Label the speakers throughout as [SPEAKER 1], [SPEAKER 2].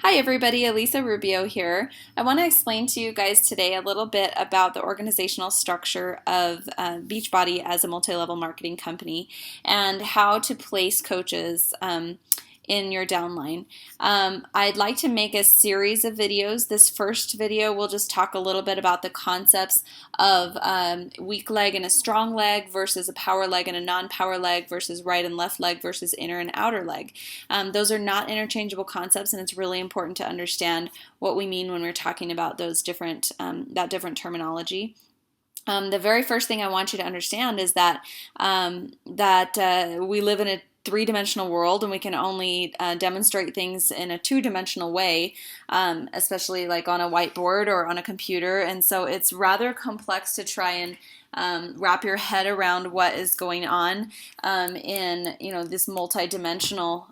[SPEAKER 1] Hi everybody, Elisa Rubio here. I want to explain to you guys today a little bit about the organizational structure of Beachbody as a multi-level marketing company and how to place coaches in your downline. I'd like to make a series of videos. This first video will just talk a little bit about the concepts of weak leg and a strong leg versus a power leg and a non-power leg versus right and left leg versus inner and outer leg. Those are not interchangeable concepts, and it's really important to understand what we mean when we're talking about those different that different terminology. The very first thing I want you to understand is that we live in a three-dimensional world, and we can only demonstrate things in a two-dimensional way, especially like on a whiteboard or on a computer. And so it's rather complex to try and wrap your head around what is going on in this multi-dimensional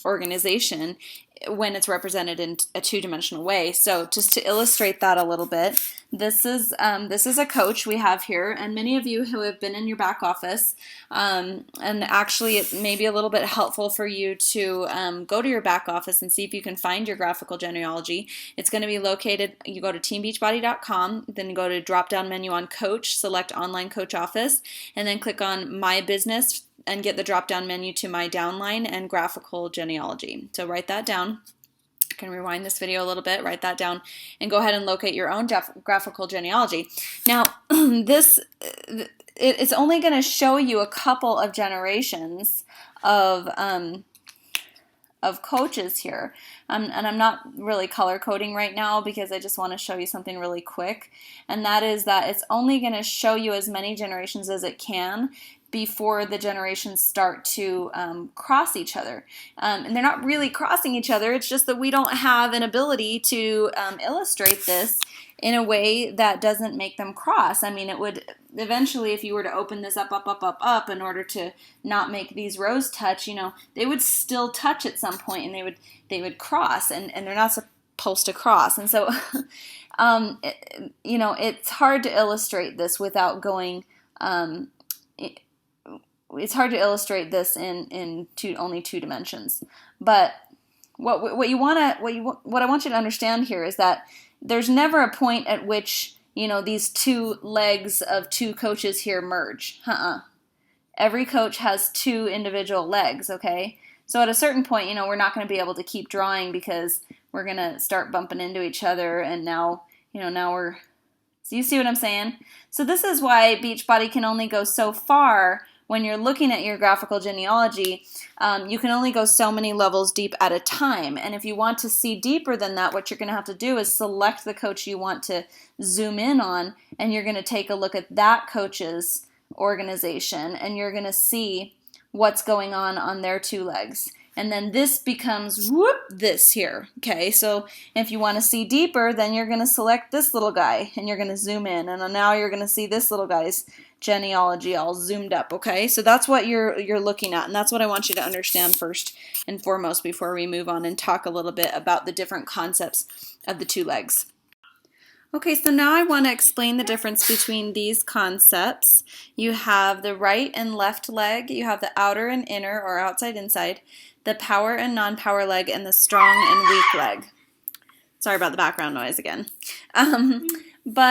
[SPEAKER 1] organization when it's represented in a two-dimensional way. So just to illustrate that a little bit, this is a coach we have here, and many of you who have been in your back office, and actually it may be a little bit helpful for you to go to your back office and see if you can find your graphical genealogy. It's going to be located, you go to teambeachbody.com, then go to drop-down menu on Coach, select Online Coach Office, and then click on My Business and get the drop-down menu to My Downline and Graphical Genealogy. So write that down. I can rewind this video a little bit, write that down, and go ahead and locate your own graphical genealogy. Now, it's only going to show you a couple of generations of coaches here. And I'm not really color coding right now because I just want to show you something really quick. And that is that it's only going to show you as many generations as it can before the generations start to cross each other. And they're not really crossing each other, it's just that we don't have an ability to illustrate this in a way that doesn't make them cross. I mean, it would eventually, if you were to open this up in order to not make these rows touch, they would still touch at some point, and they would cross, and they're not supposed to cross. And so, it's hard to illustrate this without going. It's hard to illustrate this in only two dimensions. But what I want you to understand here is that there's never a point at which these two legs of two coaches here merge. Every coach has two individual legs. Okay, so at a certain point, we're not going to be able to keep drawing because we're going to start bumping into each other, and now we're. So you see what I'm saying? So this is why Beachbody can only go so far. When you're looking at your graphical genealogy, you can only go so many levels deep at a time. And if you want to see deeper than that, what you're going to have to do is select the coach you want to zoom in on, and you're going to take a look at that coach's organization, and you're going to see what's going on their two legs. And then this becomes this here. Okay, so if you want to see deeper, then you're going to select this little guy, and you're going to zoom in, and now you're going to see this little guy's genealogy all zoomed up. Okay, so that's what you're looking at, and that's what I want you to understand first and foremost before we move on and talk a little bit about the different concepts of the two legs. Okay, so now I want to explain the difference between these concepts. You have the right and left leg, you have the outer and inner or outside inside, the power and non-power leg, and the strong and weak leg. Sorry about the background noise again. It's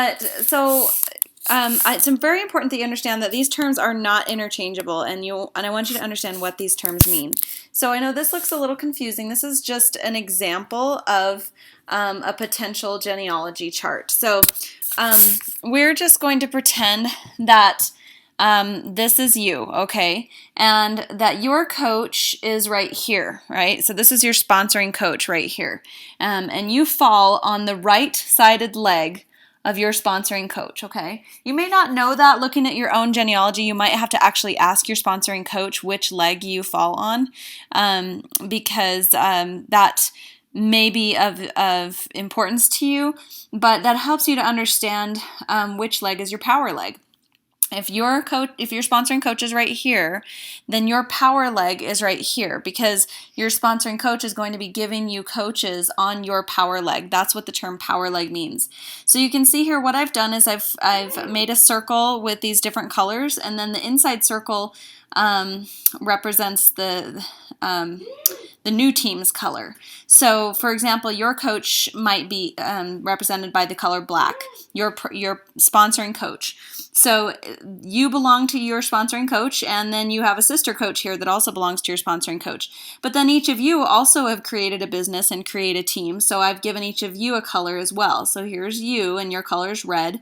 [SPEAKER 1] very important that you understand that these terms are not interchangeable, and I want you to understand what these terms mean. So I know this looks a little confusing. This is just an example of a potential genealogy chart. So we're just going to pretend that this is you, okay, and that your coach is right here, right? So this is your sponsoring coach right here, and you fall on the right-sided leg of your sponsoring coach, okay? You may not know that looking at your own genealogy. You might have to actually ask your sponsoring coach which leg you fall on, because that may be of importance to you, but that helps you to understand which leg is your power leg. If your sponsoring coach is right here, then your power leg is right here, because your sponsoring coach is going to be giving you coaches on your power leg. That's what the term power leg means. So you can see here what I've done is I've made a circle with these different colors, and then the inside circle represents the new team's color. So, for example, your coach might be represented by the color black, your sponsoring coach. So you belong to your sponsoring coach, and then you have a sister coach here that also belongs to your sponsoring coach. But then each of you also have created a business and create a team, so I've given each of you a color as well. So here's you, and your color is red.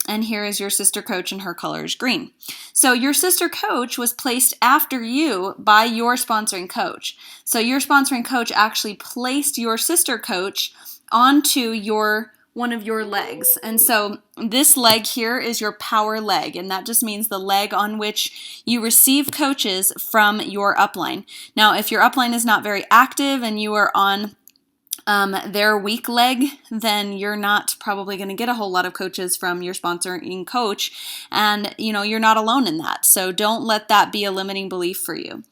[SPEAKER 1] And here is your sister coach, and her color is green. So your sister coach was placed after you by your sponsoring coach. So your sponsoring coach actually placed your sister coach onto one of your legs. And so this leg here is your power leg, and that just means the leg on which you receive coaches from your upline. Now, if your upline is not very active and you are on their weak leg, then you're not probably going to get a whole lot of coaches from your sponsoring coach, and you're not alone in that. So don't let that be a limiting belief for you.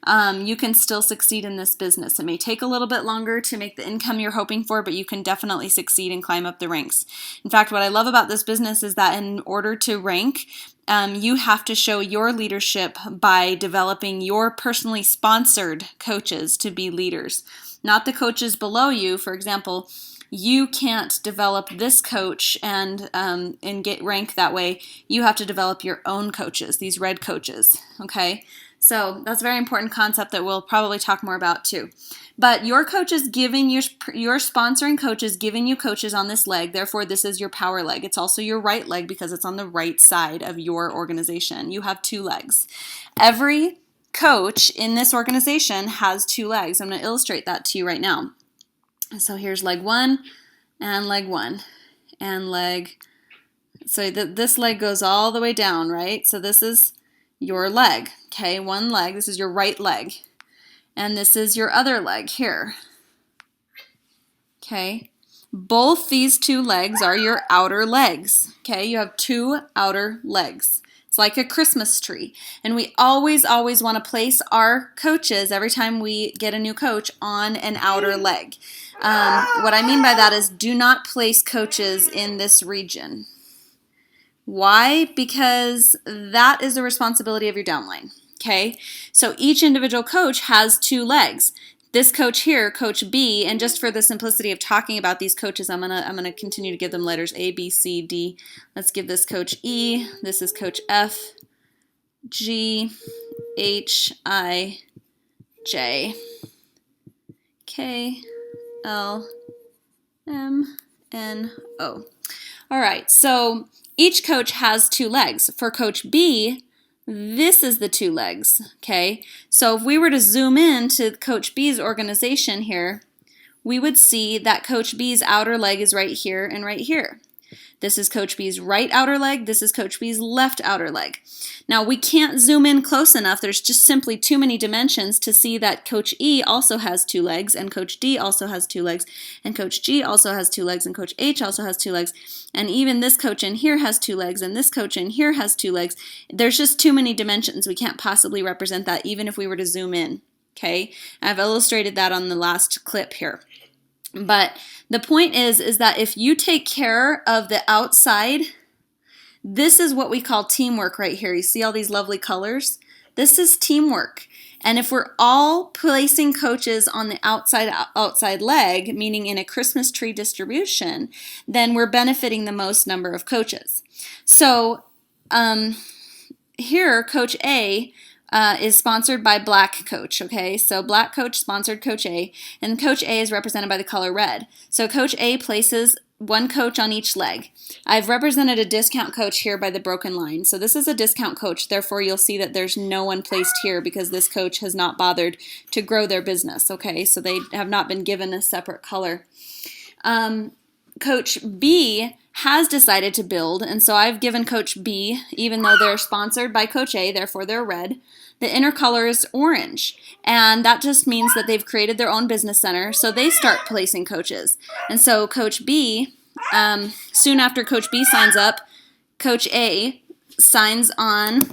[SPEAKER 1] You can still succeed in this business. It may take a little bit longer to make the income you're hoping for, but you can definitely succeed and climb up the ranks. In fact, what I love about this business is that in order to rank, you have to show your leadership by developing your personally sponsored coaches to be leaders. Not the coaches below you. For example, you can't develop this coach and get rank that way. You have to develop your own coaches, these red coaches, okay? So that's a very important concept that we'll probably talk more about too. But your coach is giving your sponsoring coach is giving you coaches on this leg. Therefore, this is your power leg. It's also your right leg because it's on the right side of your organization. You have two legs. Every coach in this organization has two legs. I'm going to illustrate that to you right now. So here's leg one and leg one and leg. So this leg goes all the way down, right? So this is your leg, okay? One leg. This is your right leg. And this is your other leg here, okay? Both these two legs are your outer legs, okay? You have two outer legs. It's like a Christmas tree. And we always want to place our coaches every time we get a new coach on an outer leg. What I mean by that is do not place coaches in this region. Why? Because that is the responsibility of your downline. Okay? So each individual coach has two legs. This coach here, Coach B, and just for the simplicity of talking about these coaches, I'm gonna continue to give them letters A, B, C, D. Let's give this Coach E. This is Coach F, G, H, I, J, K, L, M, N, O. All right, so each coach has two legs. For Coach B, this is the two legs, okay? So if we were to zoom in to Coach B's organization here, we would see that Coach B's outer leg is right here and right here. This is Coach B's right outer leg. This is Coach B's left outer leg. Now, we can't zoom in close enough. There's just simply too many dimensions to see that Coach E also has two legs, and Coach D also has two legs, and Coach G also has two legs, and Coach H also has two legs, and even this coach in here has two legs, and this coach in here has two legs. There's just too many dimensions. We can't possibly represent that even if we were to zoom in, okay? I've illustrated that on the last clip here. But the point is that if you take care of the outside, this is what we call teamwork right here. You see all these lovely colors? This is teamwork. And if we're all placing coaches on the outside leg, meaning in a Christmas tree distribution, then we're benefiting the most number of coaches. So here, Coach A is sponsored by Black Coach, okay? So Black Coach sponsored Coach A, and Coach A is represented by the color red. So Coach A places one coach on each leg. I've represented a discount coach here by the broken line. So this is a discount coach, therefore you'll see that there's no one placed here because this coach has not bothered to grow their business, okay? So they have not been given a separate color. Coach B has decided to build, and so I've given Coach B, even though they're sponsored by Coach A, therefore they're red, the inner color is orange, and that just means that they've created their own business center, so they start placing coaches. And so Coach B, soon after Coach B signs up, Coach A signs on,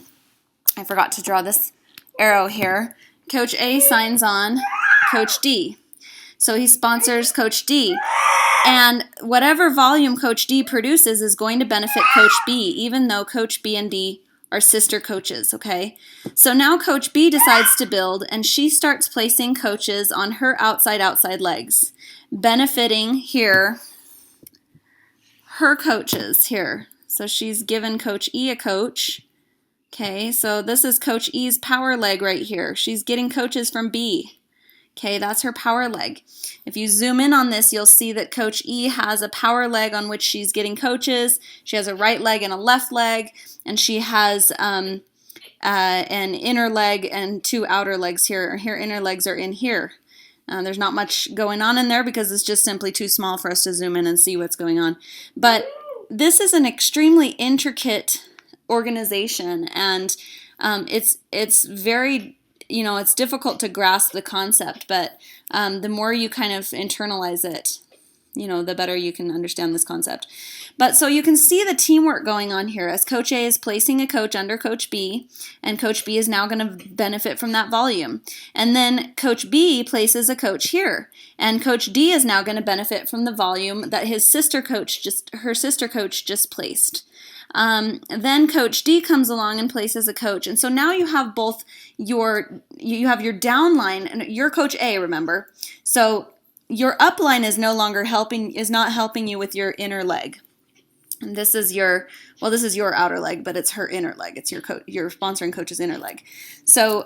[SPEAKER 1] I forgot to draw this arrow here, Coach A signs on Coach D. So he sponsors Coach D. And whatever volume Coach D produces is going to benefit Coach B, even though Coach B and D are sister coaches, okay? So now Coach B decides to build, and she starts placing coaches on her outside legs, benefiting here her coaches here. So she's given Coach E a coach. Okay, so this is Coach E's power leg right here. She's getting coaches from B. Okay, that's her power leg. If you zoom in on this, you'll see that Coach E has a power leg on which she's getting coaches. She has a right leg and a left leg, and she has an inner leg and two outer legs here. Her inner legs are in here. There's not much going on in there because it's just simply too small for us to zoom in and see what's going on. But this is an extremely intricate organization, and it's very, it's difficult to grasp the concept, but the more you kind of internalize it, the better you can understand this concept. But so you can see the teamwork going on here as Coach A is placing a coach under Coach B, and Coach B is now going to benefit from that volume. And then Coach B places a coach here, and Coach D is now going to benefit from the volume that her sister coach just placed. Then Coach D comes along and places a coach, and so now you have both you have your downline and your Coach A, remember. So your upline is not helping you with your inner leg. And this is your outer leg, but it's her inner leg. It's your sponsoring coach's inner leg. So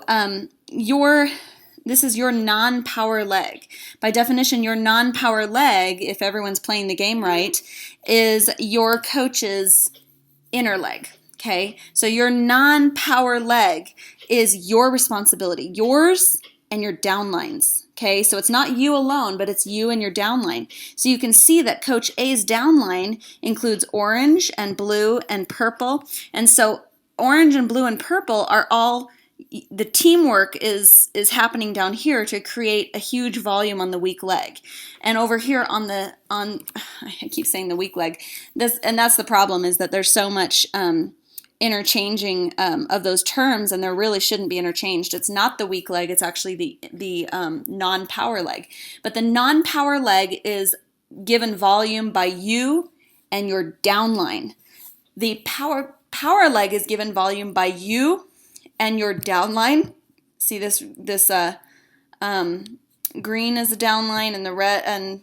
[SPEAKER 1] this is your non-power leg. By definition, your non-power leg, if everyone's playing the game right, is your coach's inner leg. Okay, so your non-power leg is your responsibility, yours and your downlines. Okay, so it's not you alone, but it's you and your downline. So you can see that Coach A's downline includes orange and blue and purple. And so orange and blue and purple are all, the teamwork is happening down here to create a huge volume on the weak leg. And over here I keep saying the weak leg, and that's the problem, is that there's so much interchanging of those terms, and there really shouldn't be interchanged. It's not the weak leg, it's actually the non-power leg. But the non-power leg is given volume by you and your downline. The power leg is given volume by you and your downline. See this green is the downline, and the red, and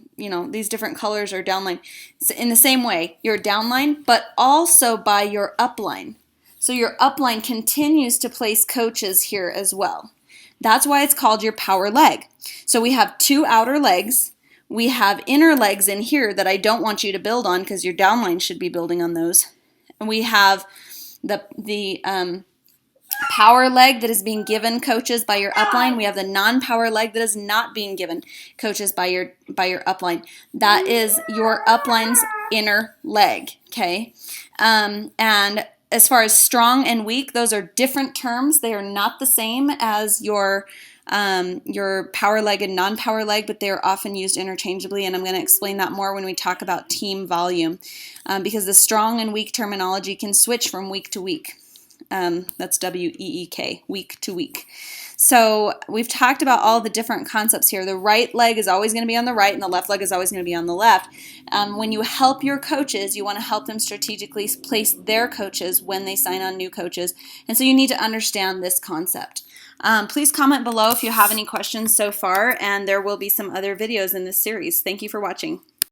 [SPEAKER 1] these different colors are downline. So in the same way, your downline, but also by your upline. So your upline continues to place coaches here as well. That's why it's called your power leg. So we have two outer legs. We have inner legs in here that I don't want you to build on because your downline should be building on those. And we have the power leg that is being given coaches by your upline. We have the non-power leg that is not being given coaches by your upline. That is your upline's inner leg, okay? And as far as strong and weak, those are different terms. They are not the same as your power leg and non-power leg, but they are often used interchangeably, and I'm going to explain that more when we talk about team volume, because the strong and weak terminology can switch from week to week. That's W-E-E-K, week to week. So we've talked about all the different concepts here. The right leg is always going to be on the right, and the left leg is always going to be on the left. When you help your coaches, you want to help them strategically place their coaches when they sign on new coaches. And so you need to understand this concept. Please comment below if you have any questions so far, and there will be some other videos in this series. Thank you for watching.